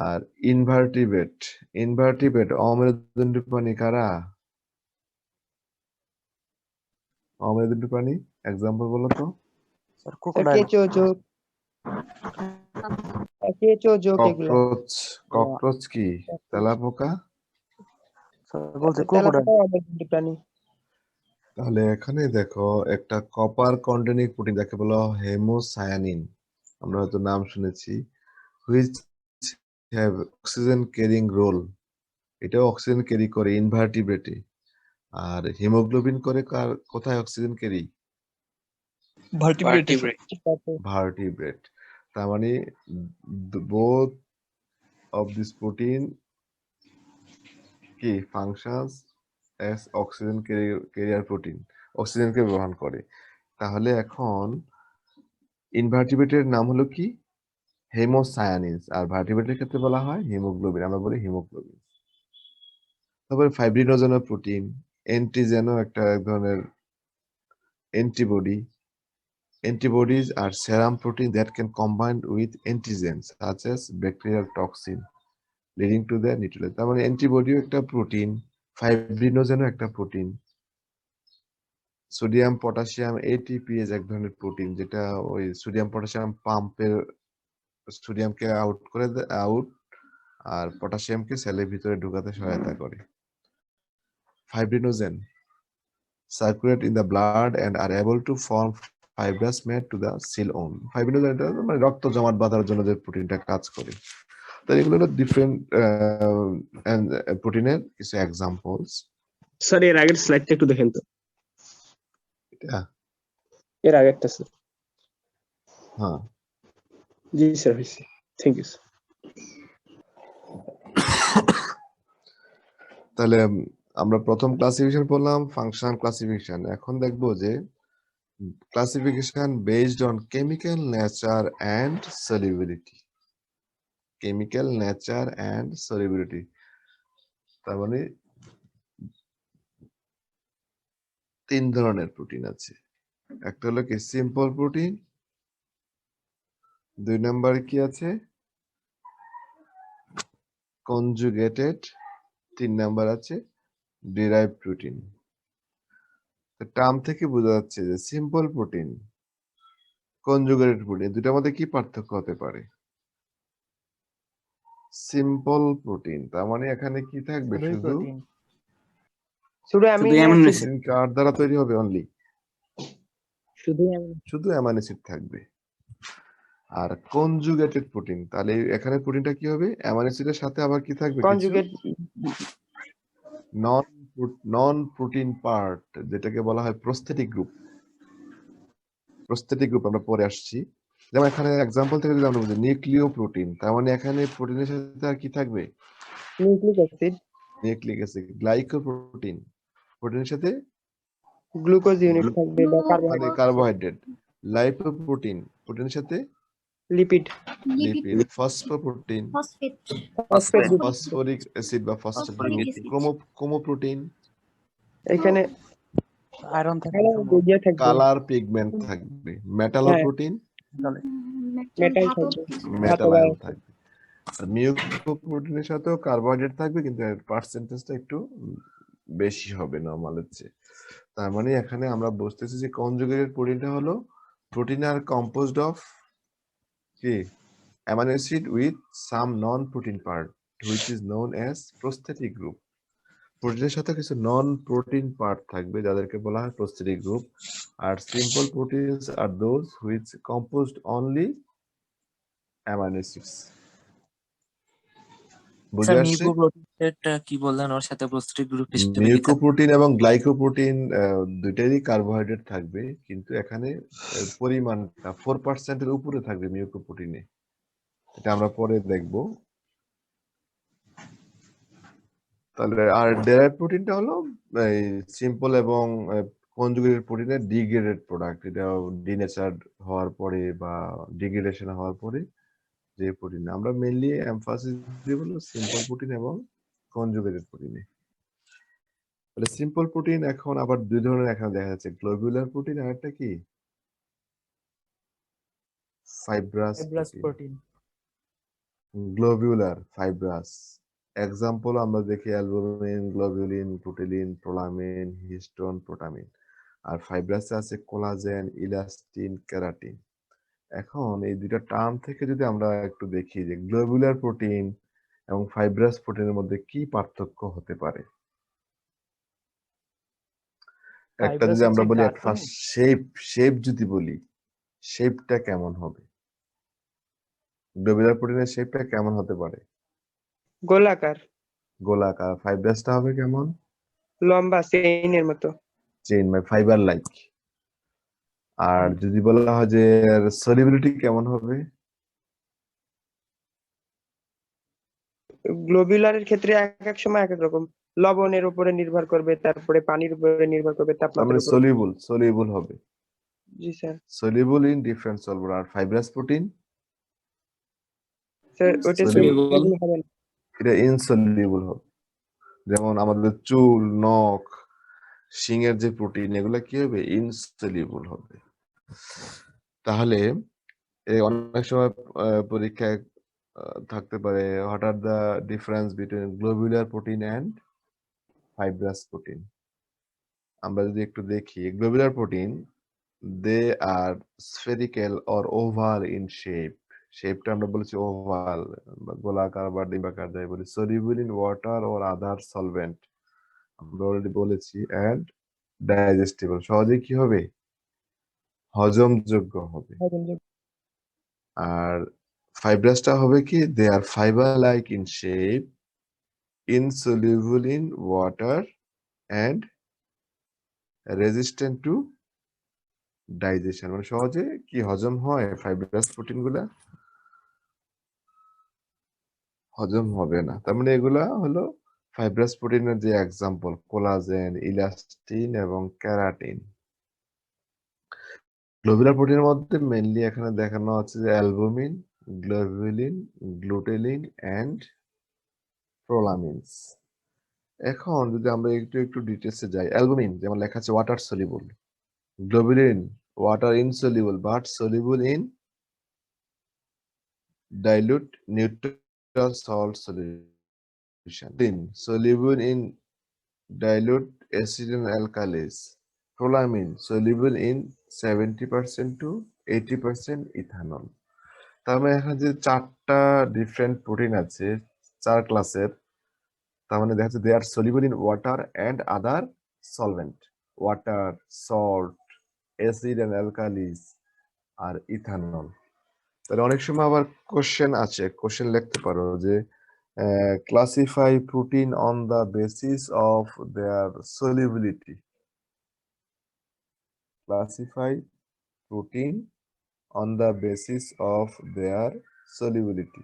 আর ইনভার্টিব্রেট অমেরুদণ্ডী প্রাণী কারা? অমেরুদণ্ডী প্রাণী এক্সাম্পল বলো তো। Sir crocodile. কেঁচো, জোঁক, এগুলা। ককরোচ কি? তেলাপোকা? স্যার বলছে ক্রোকোডাইল। তেলাপোকা অমেরুদণ্ডী প্রাণী। তাহলে এখানে দেখো একটা কপার কন্টেনিং প্রোটিন, যাকে বলা হয় হেমোসায়ানিন, আমরা হয়তো নাম শুনেছি, which have oxygen carrying role. এটাও অক্সিজেন ক্যারি করে ইনভার্টিব্রেটে। আর হিমোগ্লোবিন করে কোথায় অক্সিজেন ক্যারি? ভার্টিব্রেট। তার মানে বোথ অফ দিস প্রোটিন কি functions as oxygen carrier protein, অক্সিজেনকে গ্রহণ করে। তাহলে এখন ইনভার্টিব্রেটের নাম হলো কি? হেমোসায়ানিনস। আর ভার্টিব্রেটের ক্ষেত্রে বলা হয় হিমোগ্লোবিন, আমরা বলি হিমোগ্লোবিন। তারপরে ফাইব্রিনোজেন প্রোটিন, এন্টিজেনও একটা এক ধরনের antibody. Antibodies are serum protein that can combine with antigens such as bacterial toxin, leading to their neutralization. তার মানে অ্যান্টিবডিও একটা প্রোটিন, ফাইব্রিনোজেনও একটা প্রোটিন, সোডিয়াম পটাশিয়াম এটিপিএস এক ধরনের প্রোটিন, যেটা ওই সোডিয়াম পটাশিয়াম পাম্পের সোডিয়ামকে আউট আর পটাশিয়ামকে সেলের ভিতরে ঢুকাতে সহায়তা করে। Fibrinogen circulate in the blood and are able to form fibrous mat to the cell own. Fibrinogen এটা মানে রক্ত জমাট বাঁধার জন্য যে প্রোটিনটা কাজ করে। তাই এগুলো হলো ডিফারেন্ট প্রোটিনের কিছু এক্সাম্পলস। স্যার এর আগের স্লাইডটা একটু দেখেন তো। এর আগেরটা স্যার। হ্যাঁ জি স্যার, হয়েছে। Thank you sir. তাহলে আমরা প্রথম ক্লাসিফিকেশন পড়লাম, ফাংশনাল ক্লাসিফিকেশন। এখন দেখবো যে classification based on chemical nature and solubility. Chemical nature and solubility, তার মানে তিন ধরনের প্রোটিন আছে। একটা হলো কি সিম্পল প্রোটিন, দুই নাম্বার কি আছে কনজুগেটেড, তিন নাম্বার আছে ডিরাইভড প্রোটিন। টার্ম থেকে বোঝা যাচ্ছে যে সিম্পল প্রোটিন, কনজুগেটেড প্রোটিন, দুটার মধ্যে কি পার্থক্য হতে পারে? সিম্পল প্রোটিন তার মানে এখানে কি থাকবে? শুধু অ্যামিনো অ্যাসিড। কার দ্বারা তৈরি হবে? অনলি শুধু শুধু অ্যামাইনো অ্যাসিড থাকবে। আর কনজুগেটেড প্রোটিন, তাহলে এখানে প্রোটিনটা কি হবে? অ্যামাইনো অ্যাসিডের সাথে আবার কি থাকবে? কনজুগেট নন প্রোটিন পার্ট, যেটাকে বলা হয় প্রস্থেটিক গ্রুপ। প্রস্থেটিক গ্রুপ আমরা পরে আসছি। যেমন এখানে এক্সাম্পল থেকে যদি আমরা বুঝি নিউক্লিও প্রোটিন, তার মানে এখানে প্রোটিনের সাথে আর কি থাকবে? Nucleic acid. Nucleic acid. Glycoprotein, প্রোটিনের সাথে গ্লুকোজ ইউনিট থাকবে বা মানে কার্বোহাইড্রেট। লাইপোপ্রোটিন, প্রোটিনের সাথে lipid. Lipid. Phosphoprotein, phosphoric acid বা ফসফরিক। ক্রোমোপ্রোটিন, এখানে আয়রন থাকে। থাকবে। কালার পিগমেন্ট থাকবে। মেটালোপ্রোটিন, মেটাল থাকবে মেটাল অথবা আয়ন থাকবে। আর মিউকোপ্রোটিনের সাথেও কার্বোহাইড্রেট থাকবে, কিন্তু এর পার্সেন্টেজটা একটু বেশি হবে নরমালের চেয়ে। তার মানে এখানে আমরা বুঝতেছি যে কনজুগেটেড প্রোটিনটা হলো প্রোটিন আর কম্পোজড অফ কি amino acid with some non protein part which is known as prosthetic group. প্রোটিনের সাথে কিছু নন প্রোটিন পার্ট থাকবে যাদেরকে বলা হয় প্রস্থেটিক গ্রুপ। আর simple proteins are those which composed only amino acids. বুঝে স্যার আসছে? মিউকোপ্রোটিনটা কি বললেন ওর সাথে প্রোস্টেটিক গ্রুপ হিসেবে কি থাকবে? মিউকোপ্রোটিন এবং গ্লাইকোপ্রোটিন দুইটারই কার্বোহাইড্রেট থাকবে, কিন্তু এখানে পরিমাণটা 4% এর উপরে থাকবে মিউকোপ্রোটিনে। এটা আমরা পরে দেখব। তাহলে আর ডেরাইভ প্রোটিনটা হলো এই সিম্পল এবং কনজুগেটেড প্রোটিনের ডিগ্রেডেড প্রোডাক্ট। এটা ডিনেচার্ড হওয়ার পরে বা ডিগ্রেডেশন হওয়ার পরে যে প্রোটিন, আমরা মেইনলি এমফাসিস দিব হলো সিম্পল প্রোটিন এবং কনজুগেটেড প্রোটিনে। তাহলে সিম্পল প্রোটিন এখন আবার দুই ধরনের এখানে দেখা যাচ্ছে, গ্লোবুলার প্রোটিন আর একটা কি fibrous protein. Protein. Globular, fibrous. Example আমরা দেখি albumin, globulin, প্রোটিলিন, prolamin, histone, protamine. আর ফাইব্রাসে আছে কোলাজেন, ইলাস্টিন, কেরাটিন। এখন এই দুইটা টার্ম থেকে যদি আমরা একটু দেখি যে গ্লোবুলার প্রোটিন এবং ফাইব্রাস প্রোটিনের মধ্যে কি পার্থক্য হতে পারে। একটা যদি আমরা বলি ফার্স্ট শেপ যদি বলি, শেপটা কেমন হবে? গ্লোবুলার প্রোটিনের শেপটা কেমন হতে পারে? গোলাকার, গোলাকার। ফাইব্রাসটা হবে কেমন? লম্বা, চেইনের মতো। চেইন মানে ফাইবার লাইক। আর যদি বলা হয় যে সলিবিলিটি কেমন হবে? গ্লোবুলারের ক্ষেত্রে এক এক সময় এক এক রকম, লবণের উপরে নির্ভর করবে, তারপরে পানির উপরে নির্ভর করবে, তার মানে তাপমাত্রার উপরে। সলিউবল হবে। জি sir. Soluble in different solvent. আর ফাইব্রাস প্রোটিন স্যার ওটা Soluble। soluble হবে না। এটা ইনসলিউবল হবে। যেমন আমাদের চুল, নখ, শিংয়ের যে প্রোটিন, এগুলো কি হবে? ইনসলিউবল হবে। তাহলে অনেক সময় পরীক্ষায় থাকতে পারে, what are the difference between globular protein and fibrous protein. আমরা যদি একটু দেখি, globular protein they are spherical or oval in shape. শেপটা আমরা বলেছি ওভাল, গোলাকার বা ডিম্বাকার যাই বলি। Soluble in water or other solvent, আমরা অলরেডি বলেছি। এন্ড ডাইজেস্টিবল, সহজে কি হবে? হজমযোগ্য হবে। আর ফাইব্রাসটা হবে কি? They are fibre like in shape, insoluble in water and resistant to digestion. মানে সহজে কি হজম হয়? ফাইব্রাস প্রোটিন গুলা হজম হবে না। তার মানে এগুলা হলো ফাইব্রাস প্রোটিনের যে এক্সাম্পল, কোলাজেন, ইলাস্টিন এবং ক্যারাটিন। গ্লোবুলার প্রোটিনের মধ্যে মেইনলি এখানে দেখানো আছে যে অ্যালবুমিন, গ্লোবুলিন, গ্লুটেলিন এন্ড প্রোলামিনস। এখন যদি আমরা একটু একটু ডিটেলসে যাই, অ্যালবুমিন যেমন লেখা আছে water soluble, globulin water insoluble but soluble in dilute neutral salt solution, soluble in dilute acid and alkalis. Prolamine soluble in 70% to 80% ethanol. তার মানে এখানে যে চারটা ডিফারেন্ট প্রোটিন আছে, 4 ক্লাসের, তার মানে দেখা যাচ্ছে they are soluble in water and other solvent. Water, salt, acid and alkalis আর ইথানল। তাহলে অনেক সময় আবার কোশ্চেন আছে, কোশ্চেন লিখতে পারো যে classify protein on the basis of their solubility. Classify protein on the basis of their solubility.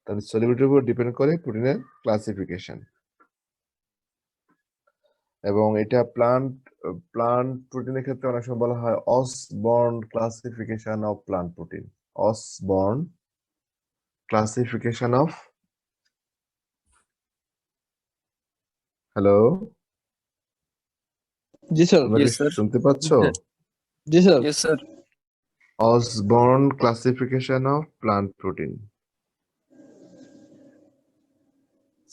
তাহলে solubility উপর ডিপেন্ড করে প্রোটিনের ক্লাসিফিকেশন। এবং এটা প্লান্ট প্রোটিনের ক্ষেত্রে অনেক সময় বলা হয় Osborne classification of plant protein. Osborne classification of, hello জি স্যার। Yes, sir. শুনতে পাচ্ছো? জি sir. Yes, sir. Osborne classification of plant protein.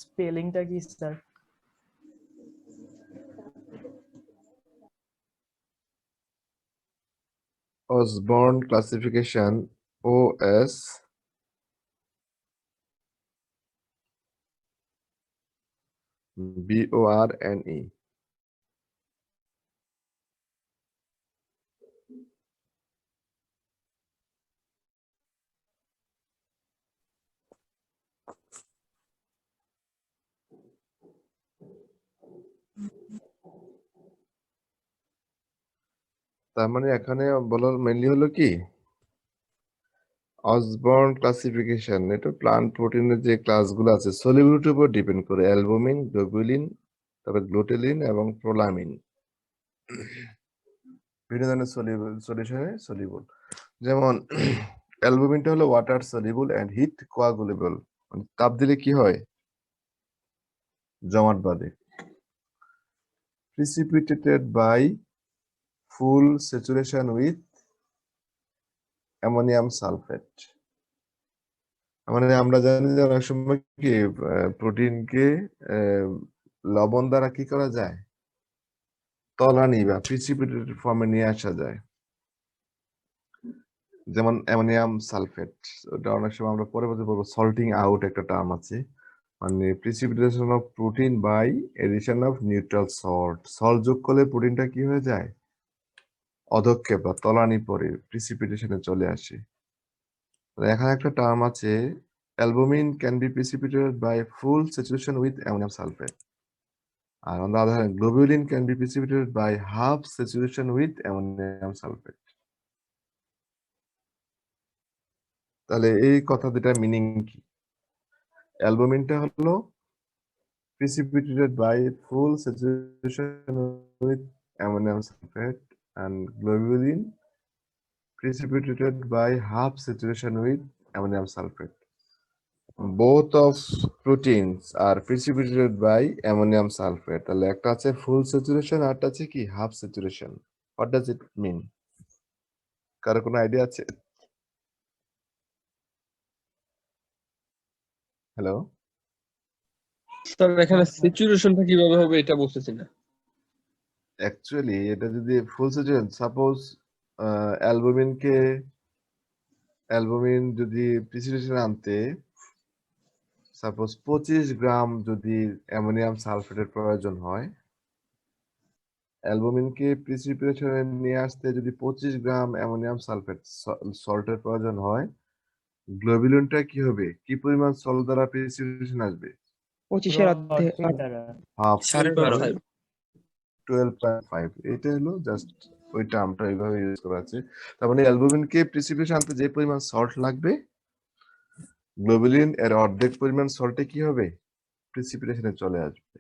স্পেলিংটা কি স্যার? Osborne classification, OS BORNE. তার মানে এখানে বলার মেনলি হলো কি অসবর্ন ক্লাসিফিকেশন, এটা প্লান্ট প্রোটিনের যে ক্লাসগুলো আছে সলিবিলিটির উপর ডিপেন্ড করে, অ্যালবুমিন, গ্লোবুলিন, তারপর গ্লুটেলিন এবং প্রোলামিন, বিভিন্ন ধরনের সলিউশনে সলিবল। যেমন অ্যালবুমিনটা হলো water soluble and heat coagulable, তাপ দিলে কি হয়, জমাট বাঁধে। Precipitated by full saturation with ammonium sulphate. মানে আমরা জানি যে অনেক সময় কি প্রোটিনকে লবণ দ্বারা কি করা যায়, তলানি বা প্রিসিপিটেটেড ফর্মে নিয়ে আসা যায়, যেমন অ্যামোনিয়াম সালফেট। ওটা অনেক সময় আমরা পরবর্তী বলবো সল্টিং আউট একটা টার্ম আছে, মানে precipitation of protein by addition of neutral salt. Salt যোগ করলে প্রোটিনটা কি হয়ে যায়, অধক্ষেপ বা তলানি পরে প্রিসিপিটেশনে চলে আসে। এখানে একটা টার্ম আছে, albumin can be precipitated by full saturation with ammonium sulphate, আর on the other hand globulin can be precipitated by half saturation with ammonium sulfate. তাহলে এই কথা দুটার মিনিং কি, অ্যালবুমিনটা হলো precipitated by full saturation with ammonium sulfate and globulin precipitated by half saturation with ammonium sulfate. Both of proteins are precipitated by ammonium sulfate. তাহলে একটা আছে ফুল saturation আর একটা আছে কি half saturation. What does it mean? কারো কোনো idea আছে? Hello, sir এখানে সিচুয়েশনটা কিভাবে হবে এটা বুঝতেছি না। অ্যাকচুয়ালি এটা যদি ফুল স্যাচুরেশন, সাপোজ অ্যালবুমিন যদি প্রিসিপিটেশন আনতে সাপোজ 25 গ্রাম যদি অ্যামোনিয়াম সালফেটের প্রয়োজন হয়, অ্যালবুমিনকে প্রিসিপিটেশনে নিয়ে আসতে যদি 25 গ্রাম অ্যামোনিয়াম সালফেট সল্টের প্রয়োজন হয়, গ্লোবুলিনটা কি হবে, কি পরিমাণ সল্ট দ্বারা প্রিসিপিটেশন আসবে? 25-এর অর্ধেক। হাফ, 12.5 12.5। এটা হলো জাস্ট ওই টার্মটা এইভাবে ইউজ করা আছে। তার মানে অ্যালবুমিনকে প্রিসিপিটেশন আনতে যে পরিমাণ সল্ট লাগবে, গ্লোবুলিন এর অর্ধেক পরিমাণ সল্টে কি হবে, প্রিসিপিটেশনে চলে আসবে।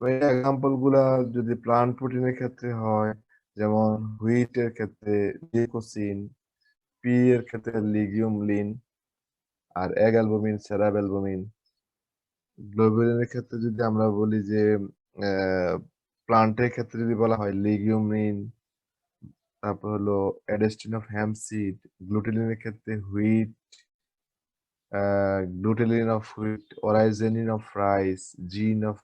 ওই এক্সাম্পল গুলা যদি প্লান্ট প্রোটিনের ক্ষেত্রে হয়, যেমন হুইট এর ক্ষেত্রে লিউকোসিন, পি এর ক্ষেত্রে লিগিউমলিন, আর এগ অ্যালবুমিন সেরাব অ্যালবুমিন। গ্লোবুলিনের ক্ষেত্রে যদি আমরা বলি যে প্লান্টের ক্ষেত্রে যদি বলা হয় লিগিউমিন, তারপর হলো অ্যাডেস্টিন অফ হ্যামসিড। গ্লুটেলিনের ক্ষেত্রে wheat, glutelin of wheat, oryzenin of rice, zein of.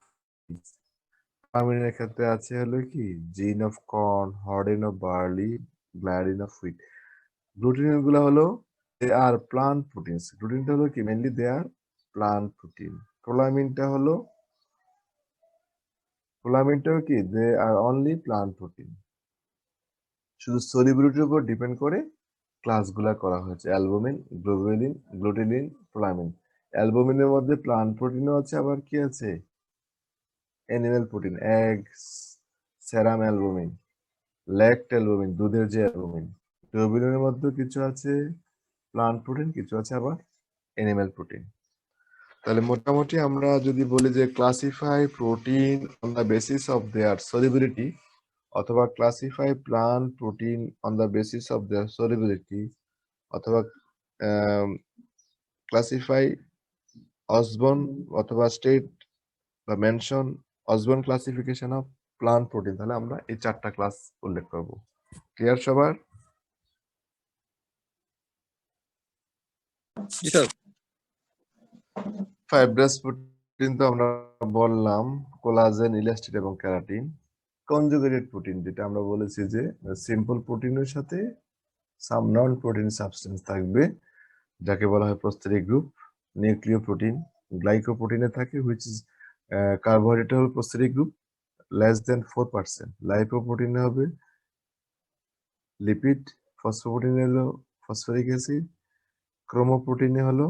গ্রামীণের ক্ষেত্রে আছে হলো কি zein of corn, hordein of barley, gliadin of wheat. Glutenin গুলো হলো দে আর প্লান্ট প্রোটিনস। গ্লুটেনটা হলো কি mainly they are plant protein. প্রোলামিনটাও কি they are only plant protein. শুধু সলিবিলিটির উপর ডিপেন্ড করে ক্লাসগুলা করা হয়েছে, অ্যালবুমিন, গ্লোবুলিন, গ্লুটেলিন, প্রোলামিন। অ্যালবুমিনের মধ্যে প্লান্ট প্রোটিনও আছে, আবার কি আছে অ্যানিমেল প্রোটিন, এগস, সেরাম অ্যালবুমিন, ল্যাক্ট অ্যালবুমিন, দুধের যে অ্যালবুমিন। গ্লোবুলিনের মধ্যে কিছু আছে প্লান্ট প্রোটিন, কিছু আছে আবার অ্যানিমেল প্রোটিন। তাহলে মোটামুটি আমরা যদি বলি যে classify protein on the basis of their solubility, অথবা classify plant protein on the basis of their solubility, অথবা ক্লাসিফাই অসবর্ন অথবা স্টেট বা mention Osborne classification of plant protein, তাহলে আমরা এই 4টা ক্লাস উল্লেখ করব। ক্লিয়ার সবার? জি স্যার। ফাইব্রাস প্রোটিন তো আমরা বললাম, কোলাজেন, ইলাস্টিন এবং ক্যারাটিন। কনজুগেটেড প্রোটিন যেটা আমরা বলেছি যে সিম্পল প্রোটিনের সাথে সাম নন প্রোটিন সাবস্টেন্স থাকবে, যাকে বলা হয় প্রস্থেরিক গ্রুপ। নিউক্লিয় প্রোটিন গ্লাইকোপ্রোটিনে থাকে, হুইচ ইজ কার্বোহাইড্রেট হল প্রস্থেরিক গ্রুপ লেস দেন 4%। লাইপোপ্রোটিনে হবে লিপিড, ফসফোপ্রোটিনে হলো ফসফরিক অ্যাসিড, ক্রোমোপ্রোটিনে হলো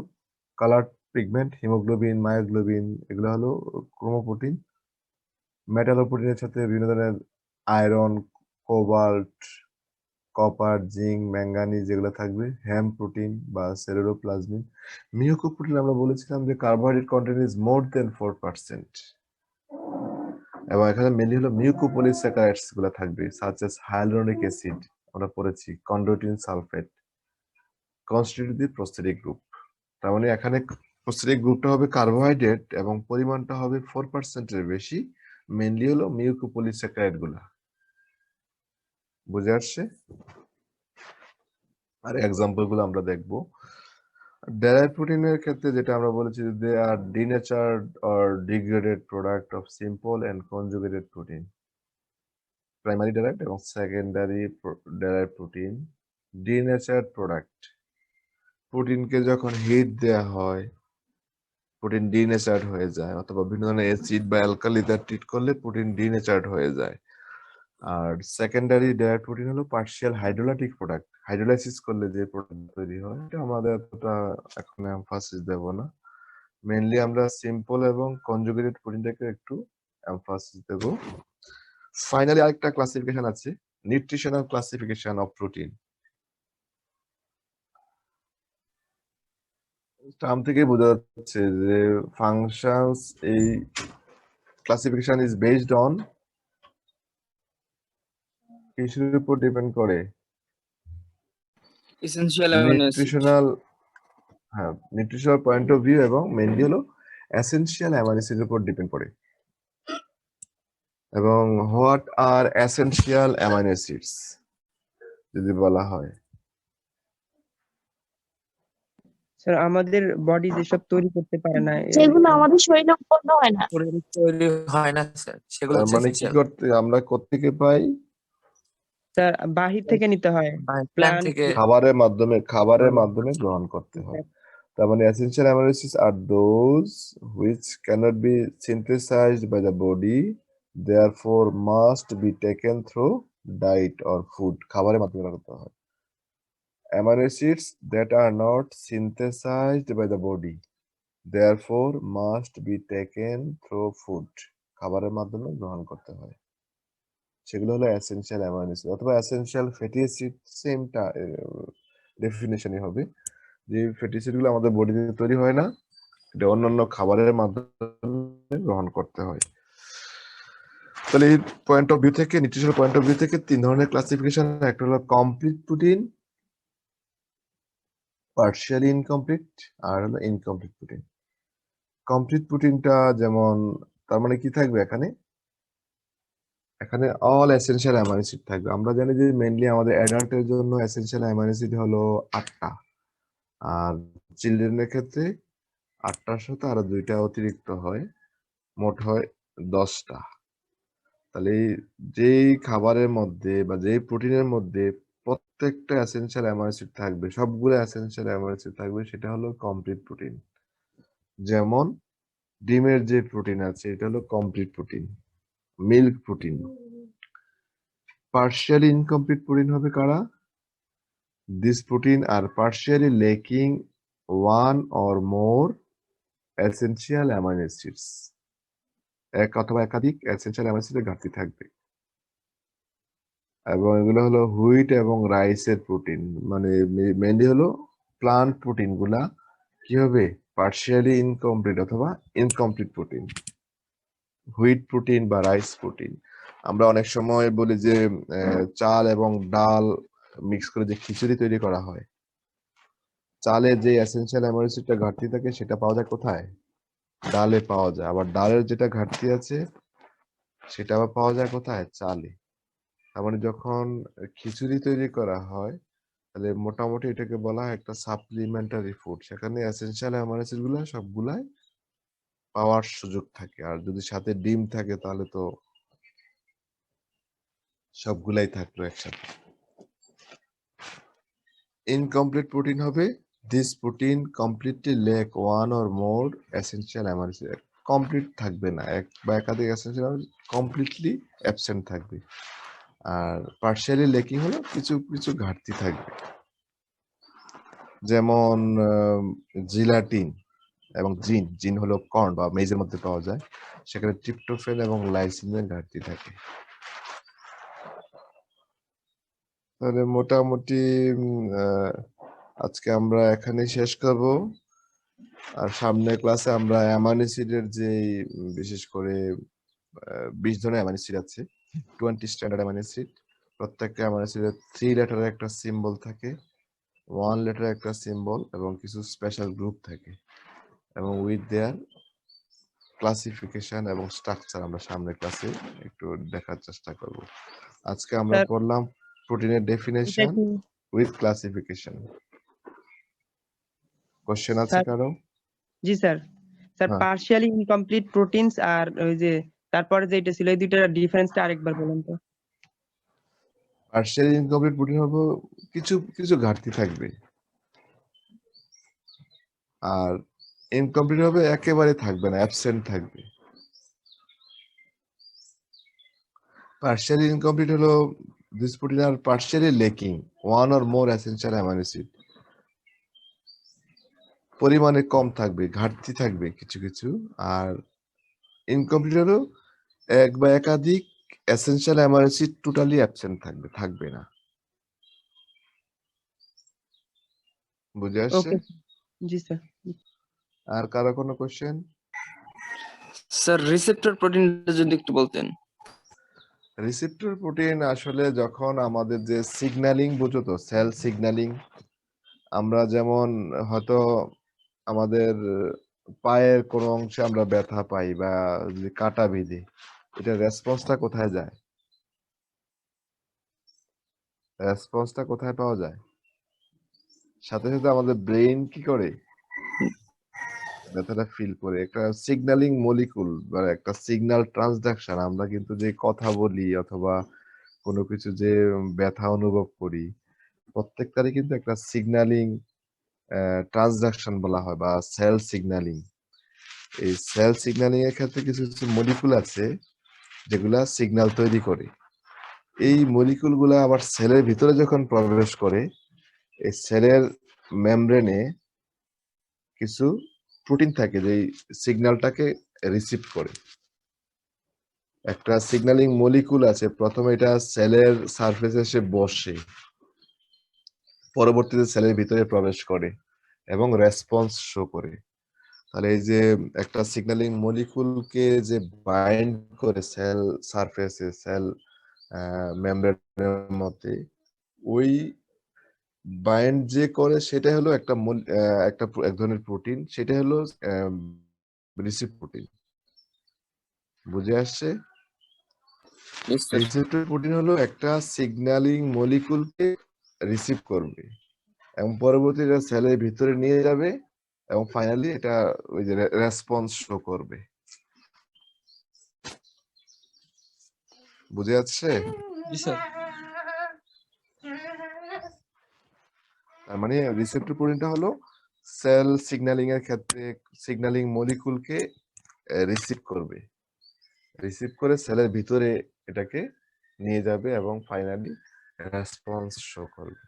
কালার পিগমেন্ট, হিমোগ্লোবিন, মায়োগ্লোবিন, এগুলো হলো ক্রোমোপ্রোটিন। মেটালোপ্রোটিনের সাথে বিভিন্ন ধরনের iron, cobalt, copper, zinc, manganese যেগুলো থাকবে। হ্যাম প্রোটিন বা সেলুলোপ্লাজমিন। মিউকোপ্রোটিন আমরা বলেছিলাম যে কার্বোহাইড্রেট কন্টেন্ট ইজ মোর দেন 4%, এবং এখানে মেনলি হলো মিউকোপলিস্যাকারাইডস গুলো থাকবে, সাচ এস হায়ালুরোনিক অ্যাসিড, আমরা পড়েছি কন্ড্রোটিন সালফেট, কনস্টিটিউট দি প্রস্থেরিক গ্রুপ। তার মানে এখানে প্রস্থেরিক গ্রুপটা হবে কার্বোহাইড্রেট এবং পরিমাণটা হবে 4% এর বেশি, মেনলি হলো মিউকোপলিস্যাকারাইড গুলা। বুঝে আসছে? আর এক্সাম্পল গুলো আমরা দেখবো। ডেরাইভড প্রোটিনের ক্ষেত্রে যেটা আমরা বলেছি, they are denatured or degraded product of simple and conjugated protein. Primary derived এবং secondary derived protein. Denatured product, প্রোটিনকে যখন হিট দেয়া হয় প্রোটিন ডিনেচার্ড হয়ে যায়, অথবা বিভিন্ন ধরনের অ্যাসিড বা অ্যালকালি দ্বারা ট্রিট করলে প্রোটিন ডিনেচার্ড হয়ে যায়। আর সেকেন্ডারি ডেরাইভড প্রোটিন হলো পার্শিয়াল হাইড্রোলাইটিক প্রোডাক্ট, হাইড্রোলাইসিস করলে যে প্রোটিন তৈরি হয়। এটা আমাদের এতটা এখন এমফাসিস দেব না, মেইনলি আমরা সিম্পল এবং কনজুগেটেড প্রোটিনটাকে একটু এমফাসিস দেব। ফাইনালি আরেকটা ক্লাসিফিকেশন আছে, nutritional classification of protein. Term থেকে বোঝা যাচ্ছে যে ফাংশনস, এই ক্লাসিফিকেশন ইজ বেসড অন কিসের উপর ডিপেন্ড করে? Essential amino acid. নিউট্রিশনাল, হ্যাঁ, নিউট্রিশনাল পয়েন্ট অফ ভিউ এবং মেইনলি হলো এসেনশিয়াল অ্যামাইনো অ্যাসিডের উপর ডিপেন্ড করে। এবং what are essential amino acids যদি বলা হয়, স্যার আমাদের বডি যেসব তৈরি করতে পারে না যেগুলো আমাদের শরীরে উৎপন্ন হয় না। শরীরে তৈরি হয় না স্যার, সেগুলো তার হচ্ছে মানে কি essential। করতে, আমরা কোত্থেকে পাই? স্যার বাহির থেকে নিতে হয়, প্ল্যান্ট প্ল্যান্ট থেকে। খাবারের মাধ্যমে গ্রহণ করতে হয়। তার মানে essential amino acids are those which cannot be synthesized by the body, therefore must be taken through diet or food. খাবারের মাধ্যমে গ্রহণ করতে হয়। Amino acids that are not synthesized by the body, therefore must be taken through food. খাবারের মাধ্যমে গ্রহণ করতে হয়, সেগুলো হলো essential amino acid অথবা essential fatty acid, সেমটা ডেফিনিশনই হবে। যে ফ্যাটি অ্যাসিড গুলো আমাদের বডিতে তৈরি হয় না, এটা অন্যান্য খাবারের মাধ্যমে গ্রহণ করতে হয়। তাহলে এই পয়েন্ট অফ ভিউ থেকে, নিউট্রিশনাল পয়েন্ট অফ ভিউ থেকে তিন ধরনের ক্লাসিফিকেশন। একটা হলো কমপ্লিট প্রোটিন, পার্শিয়ালি ইনকমপ্লিট, আর হলো ইনকমপ্লিট প্রোটিন। কমপ্লিট প্রোটিনটা যেমন, তার মানে কি থাকবে এখানে? এখানে অল এসেনশিয়াল অ্যামাইনো অ্যাসিড থাকবে। আমরা জানি যে মেইনলি আমাদের অ্যাডাল্টের জন্য এসেনশিয়াল অ্যামাইনো অ্যাসিড হলো 8টা, আর চিলড্রেনের ক্ষেত্রে 8টার সাথে আরো 2টা অতিরিক্ত হয়, মোট হয় 10টা। তাহলে যেই খাবারের মধ্যে বা যেই প্রোটিনের মধ্যে প্রত্যেকটা এসেনশিয়াল অ্যামাইনো অ্যাসিড থাকবে, সবগুলো এসেনশিয়াল অ্যামাইনো অ্যাসিড থাকবে, সেটা হলো কমপ্লিট প্রোটিন। যেমন ডিমের যে প্রোটিন আছে এটা হলো complete protein, milk protein. Partially incomplete protein হবে কারা? This protein are partially lacking one or more essential amino acids, এক অথবা একাধিক এসেনশিয়াল অ্যামাইনো অ্যাসিডের ঘাটতি থাকবে। এবং এগুলো হলো হুইট এবং রাইসের প্রোটিন, মানে মেইনলি হলো প্লান্ট প্রোটিন গুলা কি হবে? পার্শিয়ালি ইনকমপ্লিট অথবা ইনকমপ্লিট প্রোটিন, হুইট প্রোটিন বা রাইস প্রোটিন। আমরা অনেক সময় বলি যে চাল এবং ডাল মিক্স করে যে খিচুড়ি তৈরি করা হয়, চালে যে এসেনশিয়াল অ্যামাইনো অ্যাসিডটা ঘাটতি থাকে সেটা পাওয়া যায় কোথায়? ডালে পাওয়া যায়। আবার ডালের যেটা ঘাটতি আছে সেটা আবার পাওয়া যায় কোথায়? চালে। তার মানে যখন খিচুড়ি তৈরি করা হয়, তাহলে মোটামুটি এটাকে বলা হয় একটা সাপ্লিমেন্টারি ফুড, সেখানে এসেনশিয়াল অ্যামাইনো অ্যাসিড গুলা সবগুলাই পাওয়ার সুযোগ থাকে। আর যদি সাথে ডিম থাকে তাহলে তো সবগুলাই থাকলো একসাথে। ইনকমপ্লিট প্রোটিন হবে this protein completely lake one or more essential amino acid. Complete থাকবে না, এক বা একাধিক এসেনশিয়াল কমপ্লিটলি অ্যাবসেন্ট থাকবে। আর পার্শিয়ালি লেকিং হলো কিছু কিছু ঘাটতি থাকবে, যেমন জিলাটিন এবং জিন। জিন হলো কর্ন বা মেজের মধ্যে পাওয়া যায়, সেখানে ট্রিপ্টোফেন এবং লাইসিনের ঘাটতি থাকে। তাহলে মোটামুটি আজকে আমরা এখানেই শেষ করব। আর সামনের ক্লাসে আমরা অ্যামাইনো অ্যাসিডের যে বিশেষ করে 20 ধরনের অ্যামাইনো অ্যাসিড আছে, 20 স্ট্যান্ডার্ড অ্যামাইনো অ্যাসিড। প্রত্যেকটা অ্যামাইনো অ্যাসিডের 3 লেটারের একটা সিম্বল থাকে, 1 লেটারের একটা সিম্বল এবং কিছু স্পেশাল গ্রুপ থাকে, এবং উইথ দেয়ার ক্লাসিফিকেশন এবং স্ট্রাকচার আমরা সামনের ক্লাসে একটু দেখার চেষ্টা করব। আজকে আমরা স্যার, পড়লাম প্রোটিনের এটা ডেফিনেশন কি উইথ ক্লাসিফিকেশন। কোশ্চেন আছে স্যার? কারো? জি স্যার। স্যার, হ্যাঁ, পার্শিয়ালি ইনকমপ্লিট প্রোটিনস আর ওই যে তারপরে যেটা ছিল, এই দুইটার ডিফারেন্সটা আরেকবার বলুন তো। পার্শিয়ালি ইনকমপ্লিট প্রোটিন হবো কিছু কিছু ঘাটতি থাকবে, আর ইনকমপ্লিট হবে একেবারে থাকবে না, অ্যাবসেন্ট থাকবে। পার্শিয়ালি ইনকমপ্লিট হলো this protein are partially lacking one or more essential amino acid. পরিমাণে কম থাকবে, ঘাটতি থাকবে কিছু কিছু। আর ইনকমপ্লিট হলো এক বা একাধিক essential amino acid totally absent থাকবে, থাকবে না। বুঝে আসছে? ওকে, জি স্যার। আর কারো কোনো কোশ্চেন? স্যার রিসেপ্টর প্রোটিনটা যদি একটু বলতেন। রিসেপ্টর প্রোটিন আসলে যখন আমাদের যে সিগন্যালিং, বুঝো তো, সেল সিগন্যালিং, আমরা যেমন হয়তো আমাদের পায়ের কোনো অংশে আমরা ব্যথা পাই বা যদি কাটা বিঁধে, এটা রেসপন্সটা কোথায় যায়? রেসপন্সটা কোথায় পাওয়া যায়? সাথে সাথে আমাদের ব্রেইন কি করে? ব্যথাটা ফিল করে। একটা সিগন্যালিং মলিকুল বা একটা সিগন্যাল ট্রান্সডাকশন, আমরা কিন্তু যে কথা বলি অথবা কোনো কিছু যে ব্যথা অনুভব করি, প্রত্যেকটারই কিন্তু একটা সিগন্যালিং ট্রান্সডাকশন বলা হয় বা সেল সিগন্যালিং। এই সেল সিগন্যালিং এর ক্ষেত্রে কিছু কিছু মলিকুল আছে যেগুলা সিগন্যাল তৈরি করে। এই মলিকুল গুলা আবার সেলের ভিতরে যখন প্রবেশ করে, এই সেলের মেমব্রেনে কিছু প্রোটিন থাকে যে সিগন্যালটাকে রিসিভ করে। একটা সিগন্যালিং মলিকুল আছে, প্রথমে এটা সেলের সারফেসে এসে বসে, পরবর্তীতে সেলের ভিতরে প্রবেশ করে এবং রেসপন্স শো করে। তাহলে এই যে একটা সিগন্যালিং মলিকুলকে যে বাইন্ড করে সেল সারফেসে, সেল মেমব্রেনের মধ্যে, ওই বাইন্ড যে করে সেটা হলো একটা এক ধরনের প্রোটিন, সেটা হলো রিসিভ প্রোটিন। বুঝে আসছে? Yes, sir. রিসেপ্টর প্রোটিন হলো একটা সিগন্যালিং মলিকুলকে রিসিভ করবে এবং পরবর্তীতে সেলের ভিতরে নিয়ে যাবে এবং ফাইনালি এটা ওই যে রেসপন্স শো করবে। বুঝে যাচ্ছে? জি স্যার। তার মানে রিসেপ্টর প্রোটিনটা হলো সেল সিগন্যালিং এর ক্ষেত্রে সিগন্যালিং মলিকুলকে রিসিভ করবে, রিসিভ করে সেলের ভিতরে এটাকে নিয়ে যাবে এবং ফাইনালি রেসপন্স শো করবে।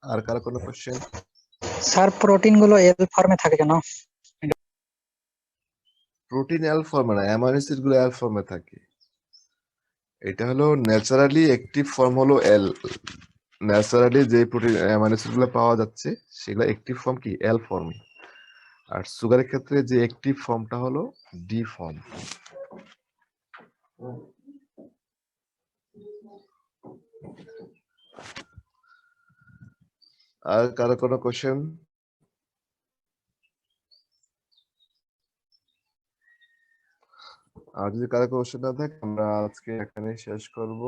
আর কারো কোনো কোশ্চেন? স্যার প্রোটিন গুলো এল ফর্মে থাকে কেন? প্রোটিন এল ফর্মে না, অ্যামাইনো অ্যাসিড গুলো এল ফর্মে থাকে। এটা হলো ন্যাচারালি অ্যাক্টিভ ফর্ম হলো এল। ন্যাচারালি যে প্রোটিন অ্যামাইনো অ্যাসিড গুলো পাওয়া যাচ্ছে সেগুলো অ্যাক্টিভ ফর্ম কি? এল ফর্মে। আর সুগারের ক্ষেত্রে যে অ্যাক্টিভ ফর্মটা হলো ডি ফর্ম। আর কারো কোনো কোশ্চেন? আর যদি কারো কোশ্চেন না থাকে আমরা আজকে এখানে শেষ করব।